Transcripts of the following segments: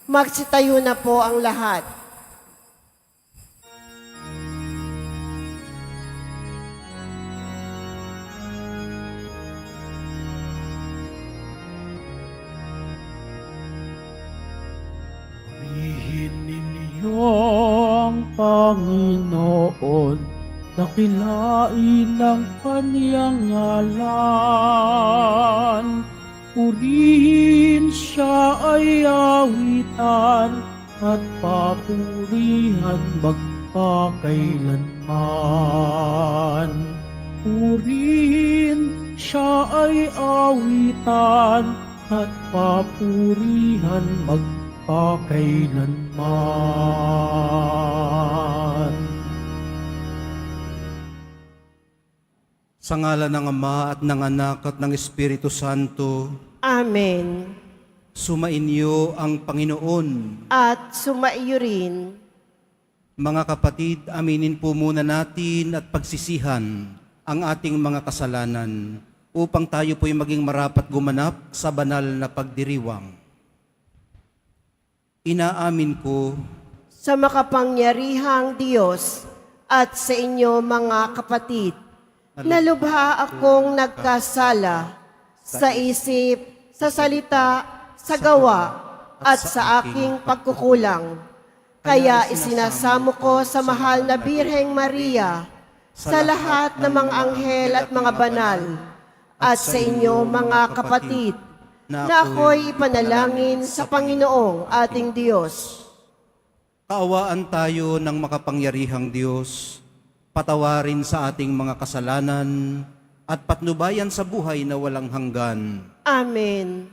Magsitayo na po ang lahat. Purihin ninyo ang Panginoon, dakilain ang Kaniyang ngalan. Purihin siya ay awitan at papurihan magpakailanman. Purihin siya ay awitan at papurihan magpakailanman. Sa ngalan ng Ama at ng Anak at ng Espiritu Santo, Amen. sumainyo ang Panginoon. At sumaiyo rin. Mga kapatid, aminin po muna natin at pagsisihan ang ating mga kasalanan upang tayo po'y maging marapat gumanap sa banal na pagdiriwang. Inaamin ko Sa makapangyarihang Diyos at sa inyo mga kapatid, na lubha akong nagkasala sa isip, sa salita, sa gawa, at sa aking pagkukulang. Kaya isinasamo ko sa mahal na Birheng Maria, sa lahat ng mga anghel at mga banal, at sa inyo mga kapatid, na ako'y ipanalangin sa Panginoong ating Diyos. kaawaan tayo ng makapangyarihang Diyos, patawarin sa ating mga kasalanan at patnubayan sa buhay na walang hanggan. Amen.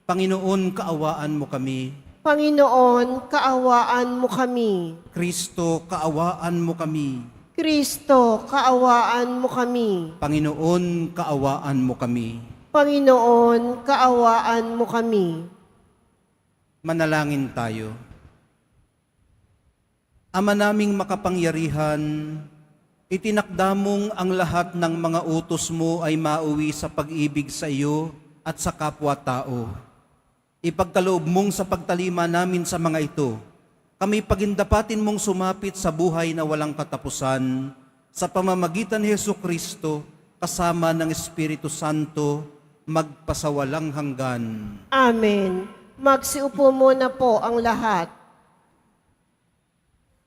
Panginoon, kaawaan mo kami. Panginoon, kaawaan mo kami. Kristo, kaawaan mo kami. Kristo, kaawaan mo kami. Panginoon, kaawaan mo kami. Panginoon, kaawaan mo kami. Manalangin tayo. Ama naming makapangyarihan, itinakda mong ang lahat ng mga utos mo ay mauwi sa pag-ibig sa iyo at sa kapwa-tao. Ipagkaloob mong sa pagtalima namin sa mga ito, kami pagindapatin mong sumapit sa buhay na walang katapusan sa pamamagitan ni Jesucristo kasama ng Espiritu Santo magpasawalang hanggan. Amen. Magsiupo muna po ang lahat.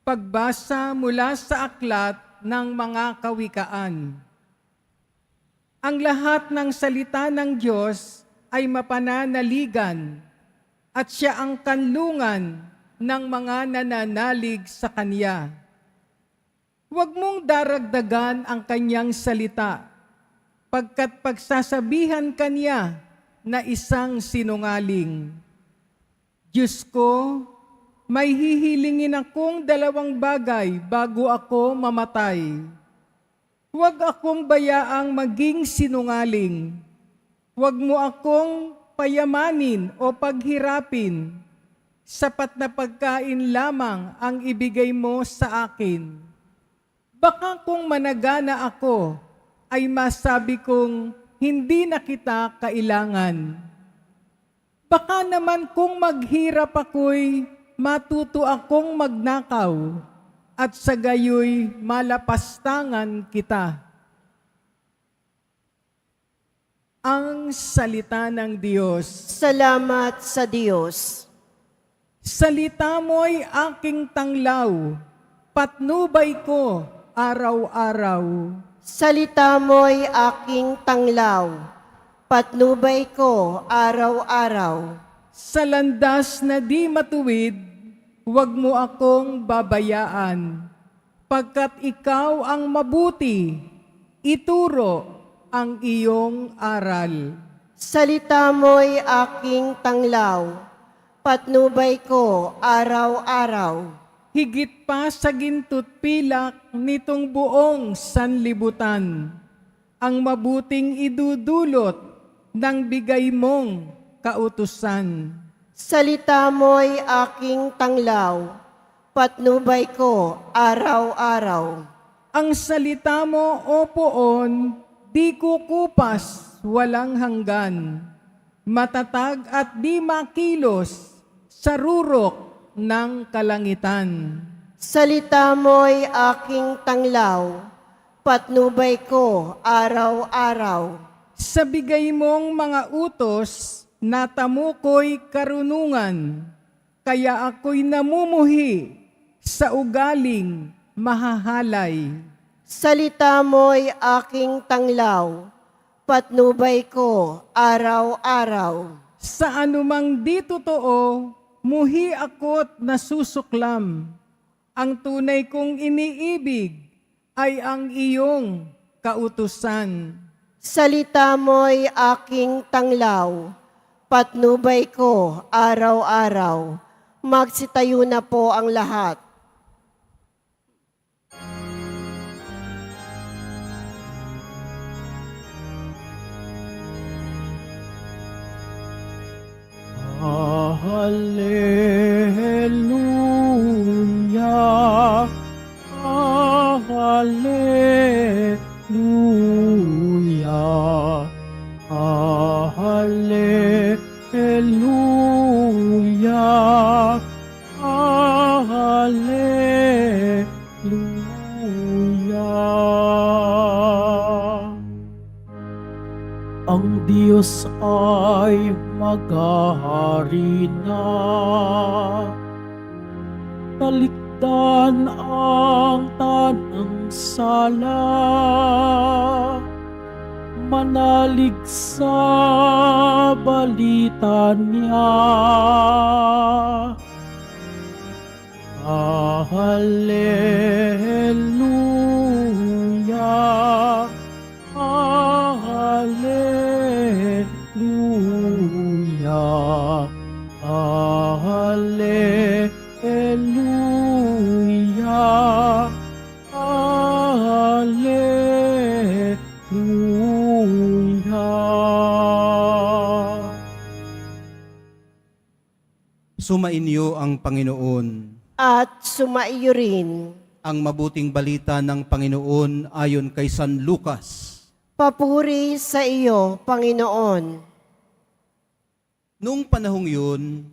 Pagbasa mula sa aklat ng mga kawikaan. Ang lahat ng salita ng Diyos ay mapananaligan at siya ang kanlungan ng mga nananalig sa Kanya. Huwag mong daragdagan ang Kanyang salita, pagkat pagsasabihan Kanya na isang sinungaling. Diyos ko, may hihilingin akong 2 bagay bago ako mamatay. Huwag akong bayaang maging sinungaling. Huwag mo akong payamanin o paghirapin. Sapat na pagkain lamang ang ibigay mo sa akin. Baka kung managana ako, ay masabi kong hindi na kita kailangan. Baka naman kung maghirap ako'y matuto akong magnakaw at sa gayoy malapastangan kita. Ang salita ng Diyos. Salamat sa Diyos. Salita mo'y aking tanglaw, patnubay ko araw-araw. Salita mo'y aking tanglaw, patnubay ko araw-araw. Sa landas na di matuwid, huwag mo akong babayaan. Pagkat ikaw ang mabuti, ituro ang iyong aral. Salita mo'y aking tanglaw, patnubay ko araw-araw. Higit pa sa ginto't pilak nitong buong sanlibutan, ang mabuting idudulot ng bigay mong kautusan. Salita mo'y aking tanglaw, patnubay ko araw-araw. Ang salita mo, O Poon, di kukupas walang hanggan. Matatag at di makilos sa rurok ng kalangitan. Salita mo'y aking tanglaw, patnubay ko araw-araw. Sa bigay mong mga utos, natamo ko'y karunungan, kaya ako'y namumuhi sa ugaling mahahalay. Salita mo'y aking tanglaw, patnubay ko araw-araw. Sa anumang di totoo, muhi ako't nasusuklam. Ang tunay kong iniibig ay ang iyong kautusan. Salita mo'y aking tanglaw, patnubay ko araw-araw. Magsitayo na po ang lahat. Hallelujah, Hallelujah, Hallelujah, Hallelujah. Ang Diyos ay maghahari na, talikdan ang tanang sala, manalig sa balita niya. Hallelujah, Hallelujah, Hallelujah, Hallelujah. Sumainyo ang Panginoon. At sumaiyo rin. Ang mabuting balita ng Panginoon ayon kay San Lucas. Papuri sa iyo, Panginoon. Noong panahong yun,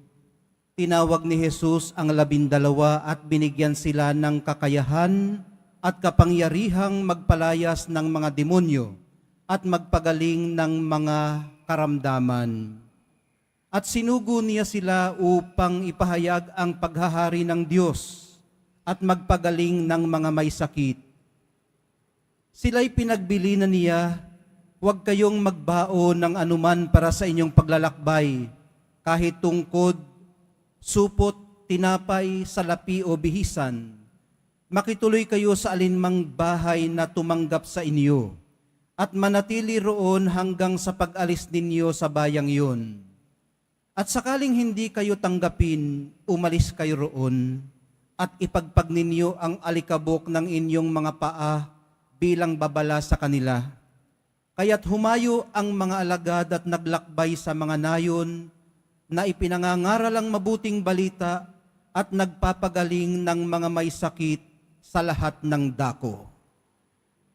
tinawag ni Jesus ang 12 at binigyan sila ng kakayahan at kapangyarihang magpalayas ng mga demonyo at magpagaling ng mga karamdaman. At sinugo niya sila upang ipahayag ang paghahari ng Diyos at magpagaling ng mga may sakit. Sila'y pinagbili na niya, huwag kayong magbaon ng anuman para sa inyong paglalakbay, kahit tungkod, supot, tinapay, salapi o bihisan. Makituloy kayo sa alinmang bahay na tumanggap sa inyo, at manatili roon hanggang sa pag-alis ninyo sa bayang iyon. At sakaling hindi kayo tanggapin, umalis kayo roon, at ipagpag ninyo ang alikabok ng inyong mga paa bilang babala sa kanila. Kaya't humayo ang mga alagad at naglakbay sa mga nayon na ipinangangaral ang mabuting balita at nagpapagaling ng mga may sakit sa lahat ng dako.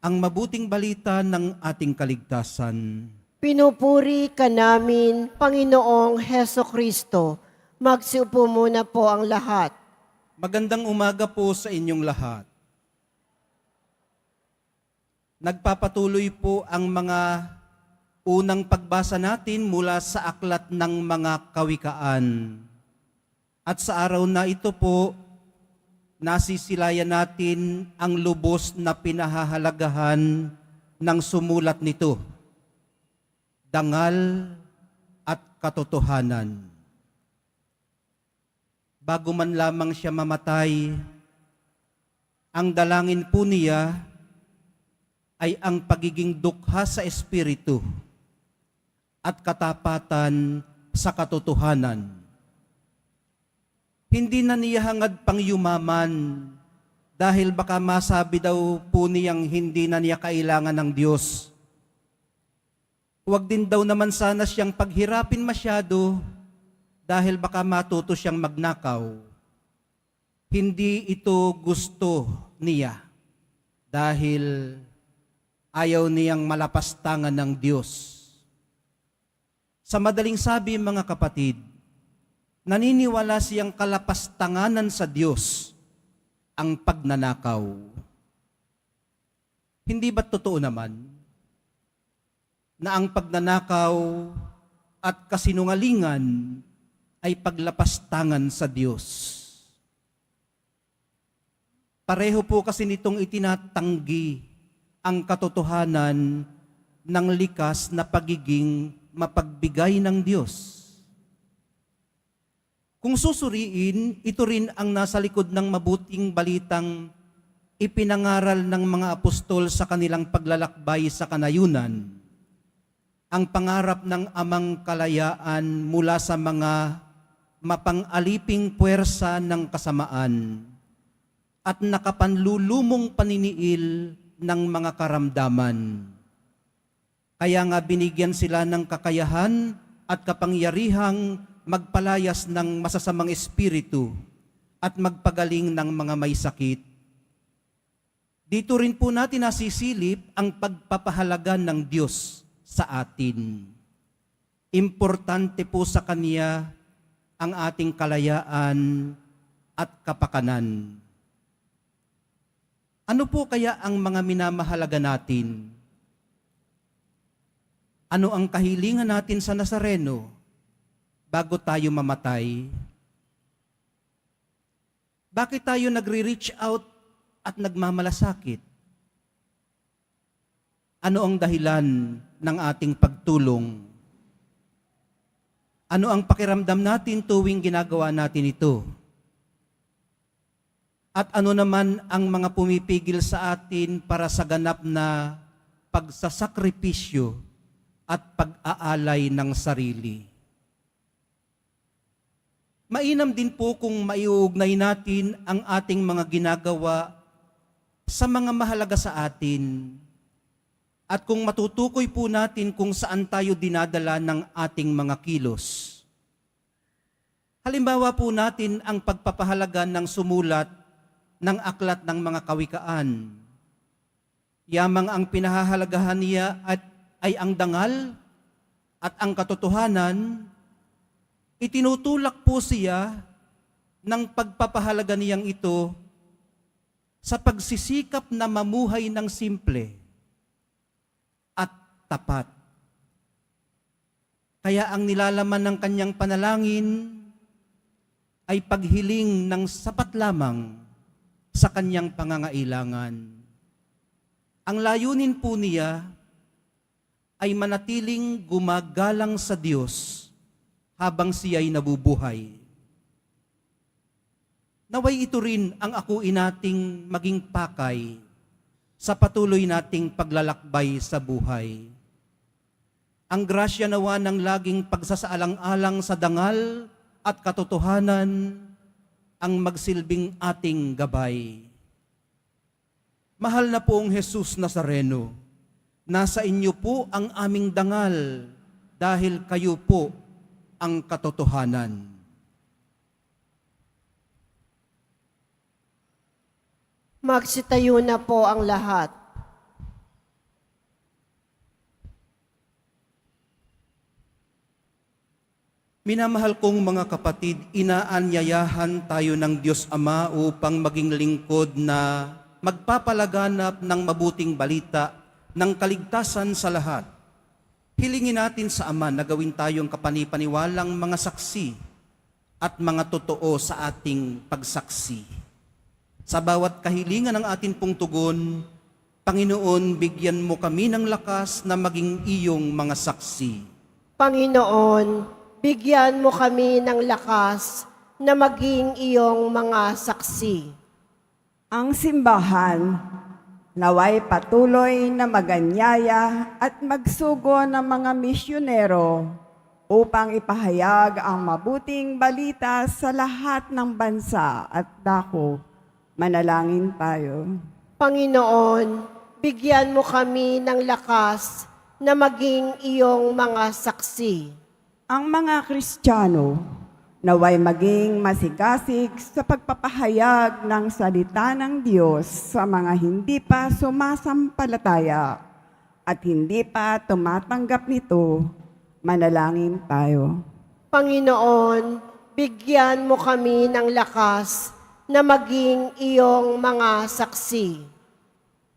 Ang mabuting balita ng ating kaligtasan. Pinupuri ka namin, Panginoong Heso Kristo. Magsiupo muna po ang lahat. Magandang umaga po sa inyong lahat. Nagpapatuloy po ang mga unang pagbasa natin mula sa aklat ng mga kawikaan. At sa araw na ito po, nasisilayan natin ang lubos na pinahahalagahan ng sumulat nito. Dangal at katotohanan. Bago man lamang siya mamatay, ang dalangin po niya ay ang pagiging dukha sa espiritu at katapatan sa katotohanan. Hindi na niya hangad pang yumaman dahil baka masabi daw po niyang hindi na niya kailangan ng Diyos. Huwag din daw naman sana siyang paghirapin masyado dahil baka matuto siyang magnakaw. Hindi ito gusto niya dahil ayaw niyang malapastangan ng Diyos. Sa madaling sabi mga kapatid, naniniwala siyang kalapastanganan sa Diyos ang pagnanakaw. Hindi ba totoo naman na ang pagnanakaw at kasinungalingan ay paglapastangan sa Diyos? Pareho po kasi nitong itinatanggi ang katotohanan ng likas na pagiging mapagbigay ng Diyos. Kung susuriin, ito rin ang nasa likod ng mabuting balitang ipinangaral ng mga apostol sa kanilang paglalakbay sa kanayunan. Ang pangarap ng amang kalayaan mula sa mga mapang-aliping puwersa ng kasamaan at nakapanlulumong paniniil ng mga karamdaman. Kaya nga binigyan sila ng kakayahan at kapangyarihang magpalayas ng masasamang espiritu at magpagaling ng mga may sakit. Dito rin po natin nasisilip ang pagpapahalaga ng Diyos sa atin. Importante po sa Kanya ang ating kalayaan at kapakanan. Ano po kaya ang mga minamahalaga natin? Ano ang kahilingan natin sa Nazareno bago tayo mamatay? Bakit tayo nagre-reach out at nagmamalasakit? Ano ang dahilan ng ating pagtulong? Ano ang pakiramdam natin tuwing ginagawa natin ito? At ano naman ang mga pumipigil sa atin para sa ganap na pagsasakripisyo at pag-aalay ng sarili? Mainam din po kung maiuugnay natin ang ating mga ginagawa sa mga mahalaga sa atin at kung matutukoy po natin kung saan tayo dinadala ng ating mga kilos. Halimbawa po natin ang pagpapahalaga ng sumulat ng aklat ng mga kawikaan. Yamang ang pinahahalagahan niya ay ang dangal at ang katotohanan, itinutulak po siya ng pagpapahalaga niyang ito sa pagsisikap na mamuhay ng simple at tapat. Kaya ang nilalaman ng kanyang panalangin ay paghiling ng sapat lamang sa kanyang pangangailangan. Ang layunin po niya ay manatiling gumagalang sa Diyos habang siya'y nabubuhay. Naway ito rin ang akuin nating maging pakay sa patuloy nating paglalakbay sa buhay. Ang grasya nawa ng laging pagsasaalang-alang sa dangal at katotohanan ang magsilbing ating gabay. Mahal na poong Jesus Nazareno, nasa inyo po ang aming dangal dahil kayo po ang katotohanan. Magsitayo na po ang lahat. Minamahal kong mga kapatid, inaanyayahan tayo ng Diyos Ama upang maging lingkod na magpapalaganap ng mabuting balita ng kaligtasan sa lahat. Hilingin natin sa Ama na gawin tayong kapanipaniwalang mga saksi at mga totoo sa ating pagsaksi. Sa bawat kahilingan ng atin pong tugon, Panginoon, bigyan mo kami ng lakas na maging iyong mga saksi. Panginoon, bigyan mo kami ng lakas na maging iyong mga saksi. Ang simbahan, naway patuloy na maganyaya at magsugo ng mga misyonero upang ipahayag ang mabuting balita sa lahat ng bansa at dako. Manalangin tayo. Panginoon, bigyan mo kami ng lakas na maging iyong mga saksi. Ang mga Kristiyano, naway maging masigasig sa pagpapahayag ng salita ng Diyos sa mga hindi pa sumasampalataya at hindi pa tumatanggap nito. Manalangin tayo. Panginoon, bigyan mo kami ng lakas na maging iyong mga saksi.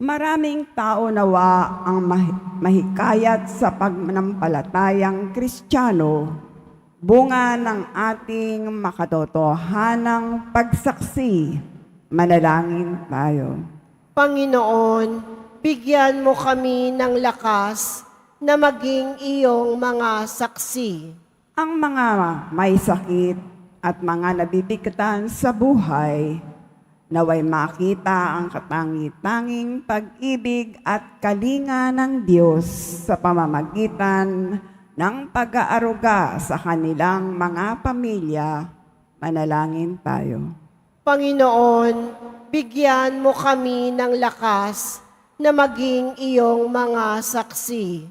Maraming tao nawa ang mahikayat sa pagmanampalatayang Kristiyano, bunga ng ating makatotohanang pagsaksi. Manalangin tayo. Panginoon, bigyan mo kami ng lakas na maging iyong mga saksi. Ang mga may sakit at mga nabibigatan sa buhay, naway makita ang katangi-tanging pag-ibig at kalinga ng Diyos sa pamamagitan ng pag-aaruga sa kanilang mga pamilya. Manalangin tayo. Panginoon, bigyan mo kami ng lakas na maging iyong mga saksi.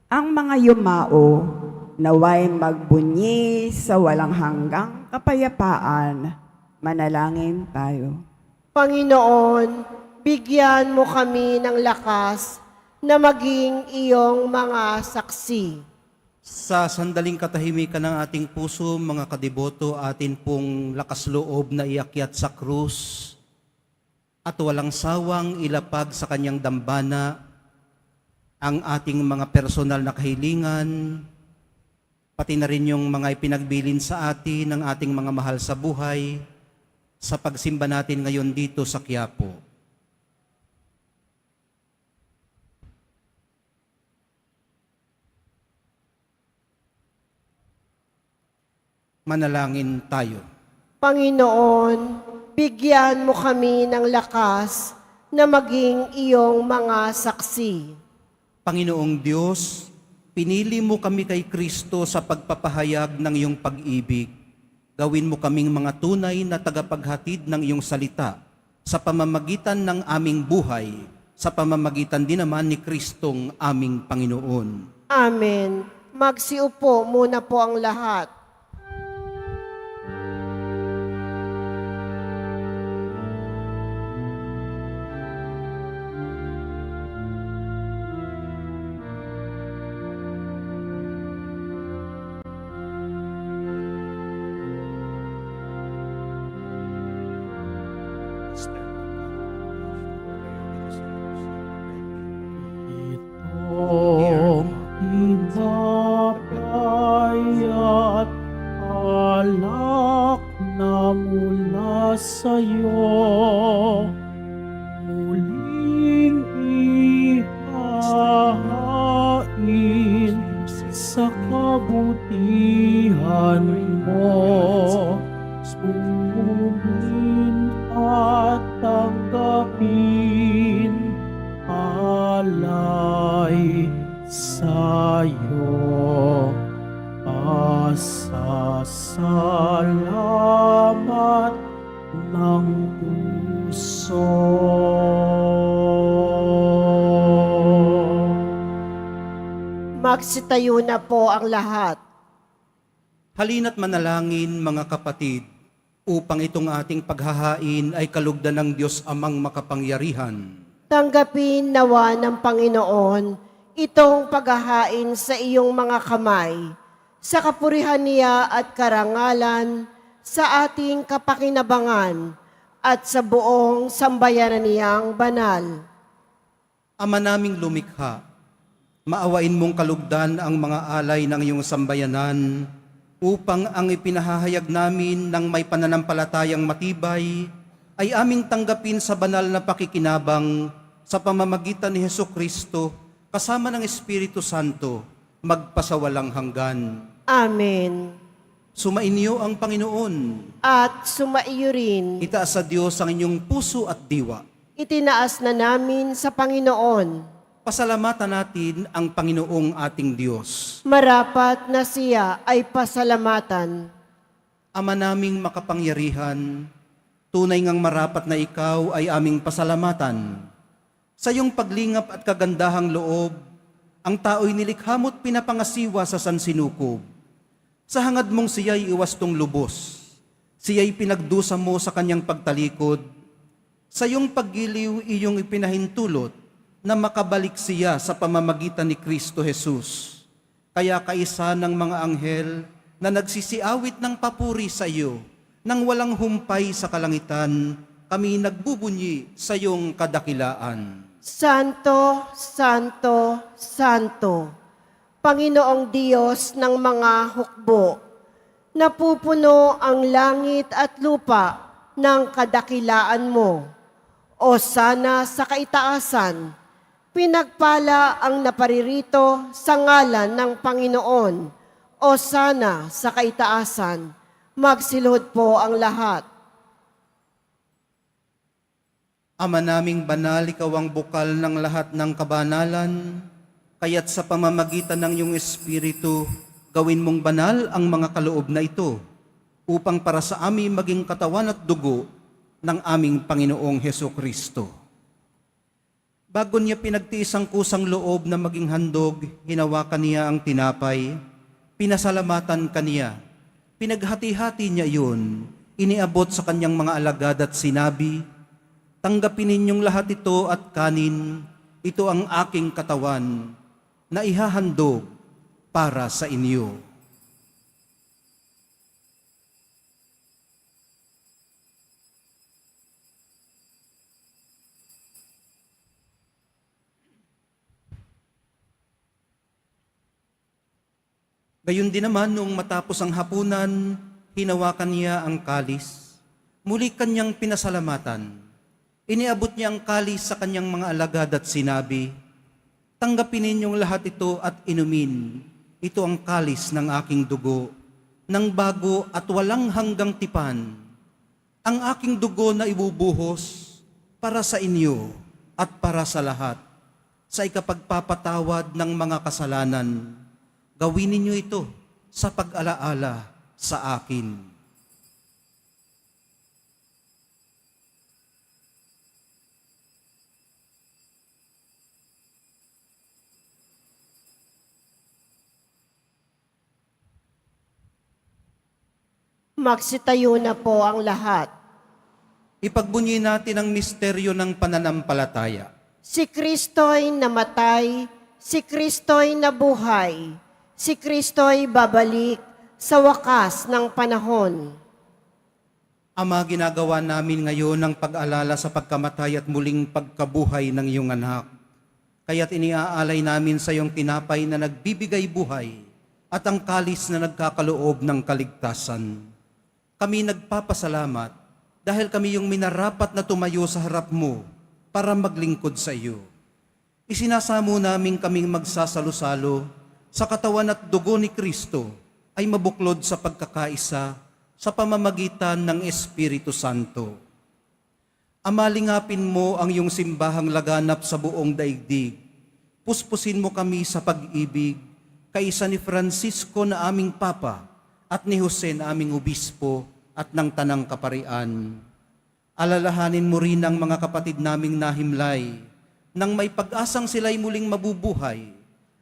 Ang mga yumao, naway magbunyi sa walang hanggang kapayapaan. Manalangin tayo. Panginoon, bigyan mo kami ng lakas na maging iyong mga saksi. Sa sandaling katahimikan ng ating puso, mga kadiboto, atin pong lakas loob na iakyat sa krus at walang sawang ilapag sa kanyang dambana ang ating mga personal na kahilingan, pati na rin yung mga ipinagbilin sa atin ng ating mga mahal sa buhay sa pagsimba natin ngayon dito sa Quiapo. Manalangin tayo. Panginoon, bigyan mo kami ng lakas na maging iyong mga saksi. Panginoong Diyos, pinili mo kami kay Kristo sa pagpapahayag ng iyong pag-ibig. Gawin mo kaming mga tunay na tagapaghatid ng iyong salita sa pamamagitan ng aming buhay, sa pamamagitan din naman ni Kristong aming Panginoon. Amen. Magsiupo muna po ang lahat. Itong hinapayat alak na mula sa'yo, muling ihahain sa kabutihan mo. Sumunin at tanggapin alay sa'yo. Pasasalamat ng puso. Magsitayo na po ang lahat. Halina't manalangin, mga kapatid, upang itong ating paghahain ay kalugdan ng Diyos Amang makapangyarihan. Tanggapin nawa ng Panginoon itong paghahain sa iyong mga kamay, sa kapurihan niya at karangalan, sa ating kapakinabangan, at sa buong sambayanan niyang banal. Ama naming lumikha, maawain mong kalugdan ang mga alay ng iyong sambayanan, upang ang ipinahahayag namin ng may pananampalatayang matibay ay aming tanggapin sa banal na pakikinabang sa pamamagitan ni Hesukristo kasama ng Espiritu Santo magpasawalang hanggan. Amen. Sumainyo ang Panginoon. At sumaiyo rin, Itaas sa Diyos ang inyong puso at diwa. itinaas na namin sa Panginoon. Pasalamatan natin ang Panginoong ating Diyos. Marapat na siya ay pasalamatan. Ama naming makapangyarihan, tunay ngang marapat na ikaw ay aming pasalamatan. Sa iyong paglingap at kagandahang loob, ang tao'y nilikha mo't pinapangasiwa sa sansinukob. Sa hangad mong siya'y iwastong lubos, siya'y pinagdusa mo sa kanyang pagtalikod. Sa iyong paggiliw iyong ipinahintulot na makabalik siya sa pamamagitan ni Kristo Jesus. Kaya kaisa ng mga anghel, na nagsisiawit ng papuri sa iyo, nang walang humpay sa kalangitan, kami nagbubunyi sa iyong kadakilaan. Santo, Santo, Santo, Panginoong Diyos ng mga hukbo, napupuno ang langit at lupa ng kadakilaan mo. O sana sa kaitaasan, pinagpala ang naparirito sa ngalan ng Panginoon. O sana sa kaitaasan, magsilhod po ang lahat. Ama naming banal, ikaw ang bukal ng lahat ng kabanalan, kaya't sa pamamagitan ng iyong Espiritu, gawin mong banal ang mga kaloob na ito, upang para sa amin maging katawan at dugo ng aming Panginoong Hesukristo. Bago niya pinagtiis ang kusang loob na maging handog, hinawakan niya ang tinapay, pinasalamatan kaniya, pinaghati-hati niya iyon, iniabot sa kanyang mga alagad at sinabi, tanggapin ninyong lahat ito at kanin, ito ang aking katawan na ihahandog para sa inyo. Gayon din naman, noong matapos ang hapunan, hinawakan niya ang kalis. Muli kanyang pinasalamatan. Iniabot niya ang kalis sa kanyang mga alagad at sinabi, tanggapin ninyong lahat ito at inumin. Ito ang kalis ng aking dugo, ng bago at walang hanggang tipan. Ang aking dugo na ibubuhos para sa inyo at para sa lahat, sa ikapagpapatawad ng mga kasalanan. Gawin ninyo ito sa pag-alaala sa akin. Magsitayo na po ang lahat. Ipagbunyi natin ang misteryo ng pananampalataya. Si Kristo'y namatay, si Kristo'y nabuhay, si Kristo'y babalik sa wakas ng panahon. Ama, ginagawa namin ngayon ang pag-alala sa pagkamatay at muling pagkabuhay ng iyong anak. Kaya't iniaalay namin sa iyong tinapay na nagbibigay buhay at ang kalis na nagkakaloob ng kaligtasan. Kami nagpapasalamat dahil kami yung minarapat na tumayo sa harap mo para maglingkod sa iyo. Isinasamo namin kaming magsasalo-salo sa katawan at dugo ni Kristo ay mabuklod sa pagkakaisa sa pamamagitan ng Espiritu Santo. Amalingapin mo ang iyong simbahang laganap sa buong daigdig. Puspusin mo kami sa pag-ibig, kaisa ni Francisco na aming Papa at ni Jose na aming Obispo at ng Tanang Kaparian. Alalahanin mo rin ang mga kapatid naming nahimlay, nang may pag-asang sila'y muling mabubuhay,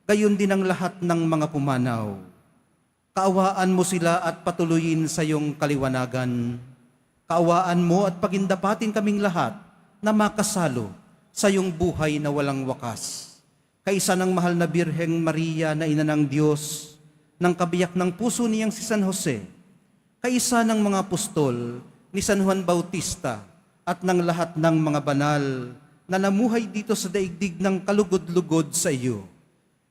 gayon din ang lahat ng mga pumanaw. Kaawaan mo sila at patuloyin sa iyong kaliwanagan. Kaawaan mo at pagindapatin kaming lahat na makasalo sa iyong buhay na walang wakas. Kaisa ng mahal na Birheng Maria na ina ng Diyos, ng kabiyak ng puso niyang si San Jose, kaisa ng mga apostol ni San Juan Bautista at ng lahat ng mga banal na namuhay dito sa daigdig ng kalugod-lugod sa iyo.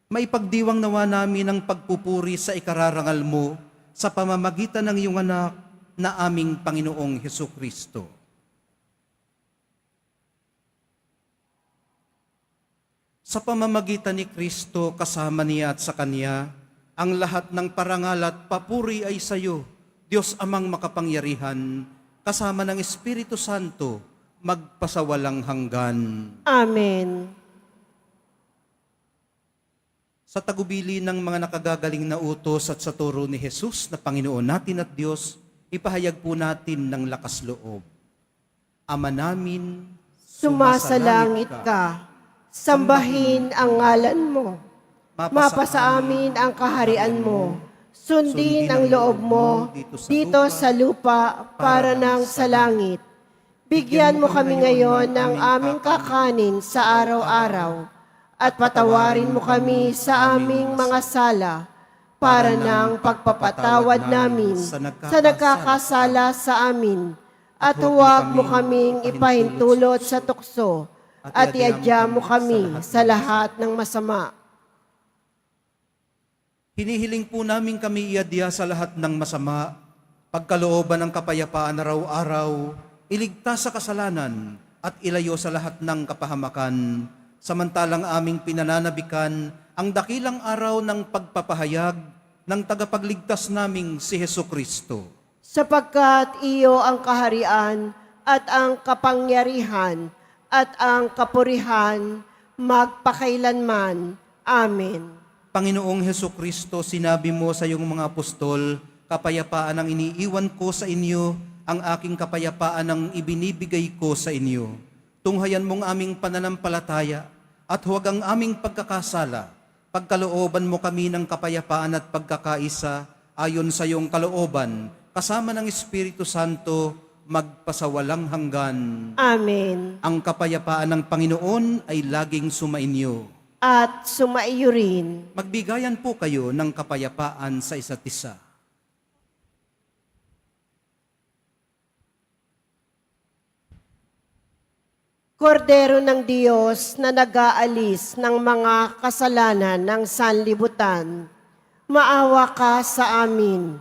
Maipagdiwang nawa namin ang pagpupuri sa ikararangal mo sa pamamagitan ng iyong anak na aming Panginoong Hesukristo. Sa pamamagitan ni Kristo, kasama niya at sa Kanya, ang lahat ng parangal at papuri ay sa iyo, Diyos Amang makapangyarihan, kasama ng Espiritu Santo, magpasawalang hanggan. Amen. Sa tagubili ng mga nakagagaling na utos at sa turo ni Jesus na Panginoon natin at Diyos, ipahayag po natin ng lakas loob. Ama namin, Sumasalangit ka, sambahin ang ngalan mo. Mapasa amin ang kaharian mo. Sundin ang loob mo dito sa lupa para nang sa langit. Bigyan mo kami ngayon ng aming kakanin sa araw-araw at patawarin mo kami sa aming mga sala para ng pagpapatawad namin sa nagkakasala sa amin. At huwag mo kaming ipahintulot sa tukso, at iadya mo kami sa lahat ng masama. Hinihiling po namin kami iadya sa lahat ng masama, pagkalooban ng kapayapaan araw-araw, iligtas sa kasalanan, at ilayo sa lahat ng kapahamakan, samantalang aming pinananabikan ang dakilang araw ng pagpapahayag ng tagapagligtas naming si Hesukristo. Sapagkat iyo ang kaharian at ang kapangyarihan at ang kapurihan magpakailanman. Amen. Panginoong Hesukristo, sinabi mo sa iyong mga apostol, kapayapaan ang iniiwan ko sa inyo, ang aking kapayapaan ang ibinibigay ko sa inyo. Tunghayan mong aming pananampalataya at huwag ang aming pagkakasala. Pagkalooban mo kami ng kapayapaan at pagkakaisa ayon sa iyong kalooban, kasama ng Espiritu Santo, magpasawalang hanggan. Amen. Ang kapayapaan ng Panginoon ay laging sumainyo. At sumaiyo rin. Magbigayan po kayo ng kapayapaan sa isa't isa. Kordero ng Diyos na nag-aalis ng mga kasalanan ng sanlibutan, maawa ka sa amin.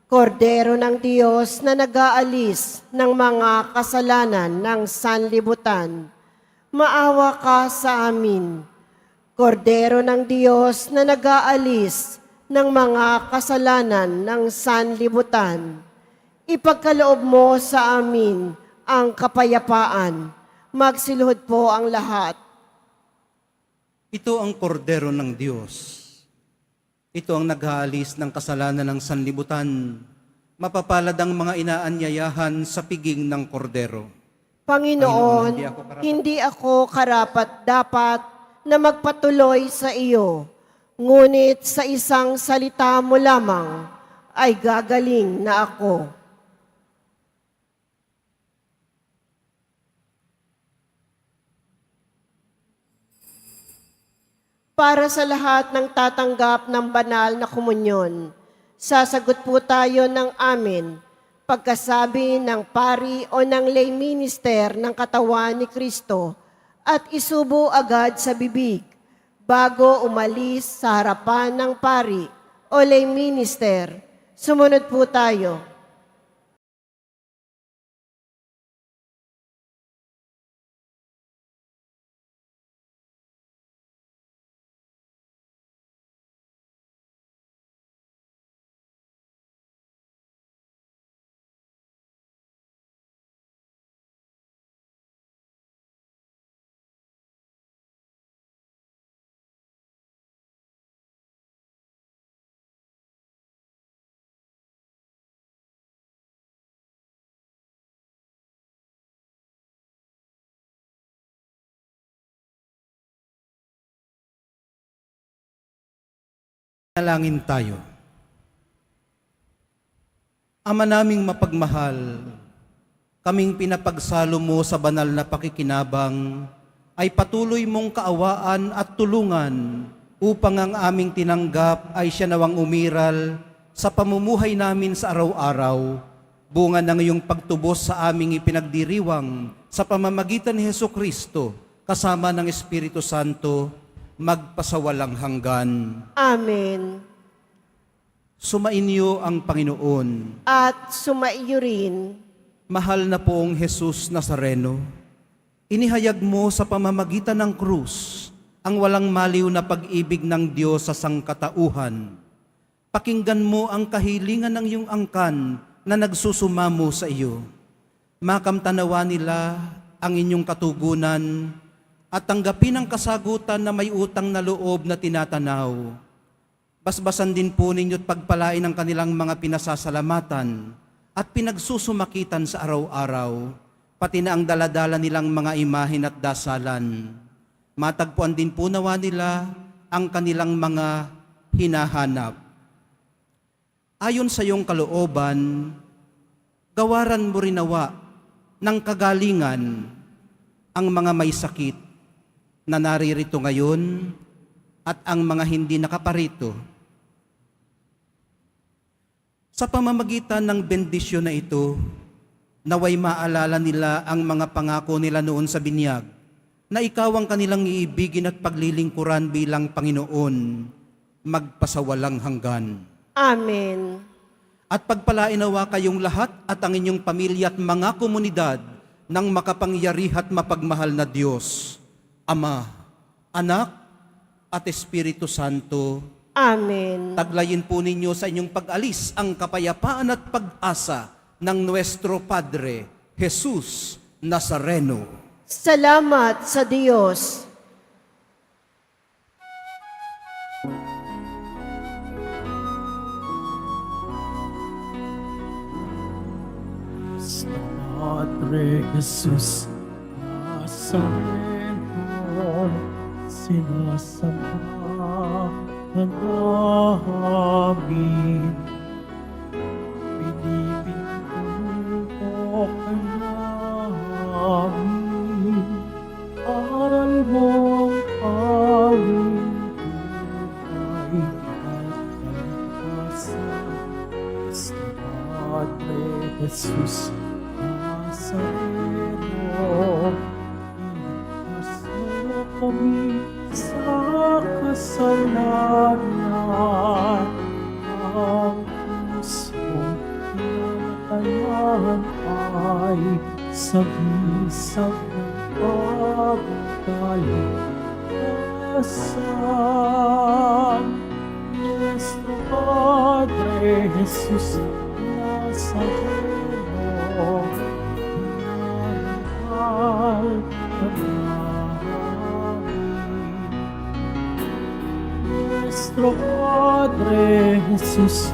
Kordero ng Diyos na nag-aalis ng mga kasalanan ng sanlibutan, maawa ka sa amin. Kordero ng Diyos na nag-aalis ng mga kasalanan ng sanlibutan, ipagkaloob mo sa amin ang kapayapaan. Magsiluhod po ang lahat. Ito ang kordero ng Diyos. Ito ang naghaalis ng kasalanan ng sanlibutan. Mapapalad ang mga inaanyayahan sa piging ng kordero. Panginoon, hindi ako karapat-dapat na magpatuloy sa iyo, ngunit sa isang salita mo lamang ay gagaling na ako. Para sa lahat ng tatanggap ng banal na komunyon, sasagot po tayo ng amen pagkasabi ng pari o ng lay minister ng katawan ni Kristo at isubo agad sa bibig bago umalis sa harapan ng pari o lay minister. Sumunod po tayo. Nalangin tayo. Ama naming mapagmahal, kaming pinapagsalo mo sa banal na pakikinabang, ay patuloy mong kaawaan at tulungan upang ang aming tinanggap ay siya nawang umiral sa pamumuhay namin sa araw-araw, bunga ng iyong pagtubos sa aming ipinagdiriwang sa pamamagitan ni Hesukristo, kasama ng Espiritu Santo, magpasawalang hanggan. Amen. Sumainyo ang Panginoon. At sumaiyo rin. Mahal na poong Jesus Nazareno, inihayag mo sa pamamagitan ng krus ang walang maliw na pag-ibig ng Diyos sa sangkatauhan. Pakinggan mo ang kahilingan ng iyong angkan na nagsusumamo sa iyo. Makamtanawa nila ang inyong katugunan at tanggapin ang kasagutan na may utang na loob na tinatanaw. Basbasan din po ninyo't pagpalain ang kanilang mga pinasasalamatan at pinagsusumakitan sa araw-araw, pati na ang daladala nilang mga imahin at dasalan. Matagpuan din po nawa nila ang kanilang mga hinahanap. Ayon sa iyong kalooban, gawaran mo rin nawa ng kagalingan ang mga may sakit na naririto ngayon at ang mga hindi nakaparito. Sa pamamagitan ng bendisyon na ito, naway maalala nila ang mga pangako nila noon sa binyag, na ikaw ang kanilang iibigin at paglilingkuran bilang Panginoon, magpasawalang hanggan. Amen. At pagpalainawa kayong lahat at ang inyong pamilya at mga komunidad ng makapangyari at mapagmahal na Diyos, Ama, Anak, at Espiritu Santo. Amen. Taglayin po ninyo sa inyong pag-alis ang kapayapaan at pag-asa ng Nuestro Padre, Jesus Nazareno. Salamat sa Diyos. Padre Jesus Nazareno, sinasama ang amin. Pinipinto ka namin, aral mong aming buhay at kalikasan. Sa Padre Jesus Nazareno, iligtas mo kami sa kasalanan. Ang pusong pinamatayan ay sabisag ng pagkaligtasan. Nuestro Padre Jesus Nazareno, minamahal ka namin. Nuestro Padre Jesus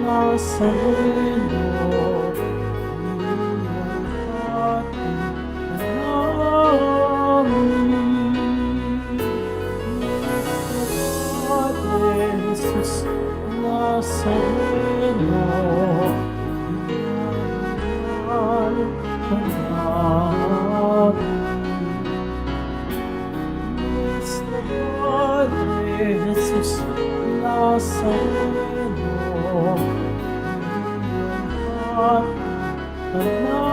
Nazareno, minamahal ka namin. Nuestro Padre Jesus Nazareno, minamahal ka namin. Nuestro Padre Jesus Nazareno, minamahal ka namin.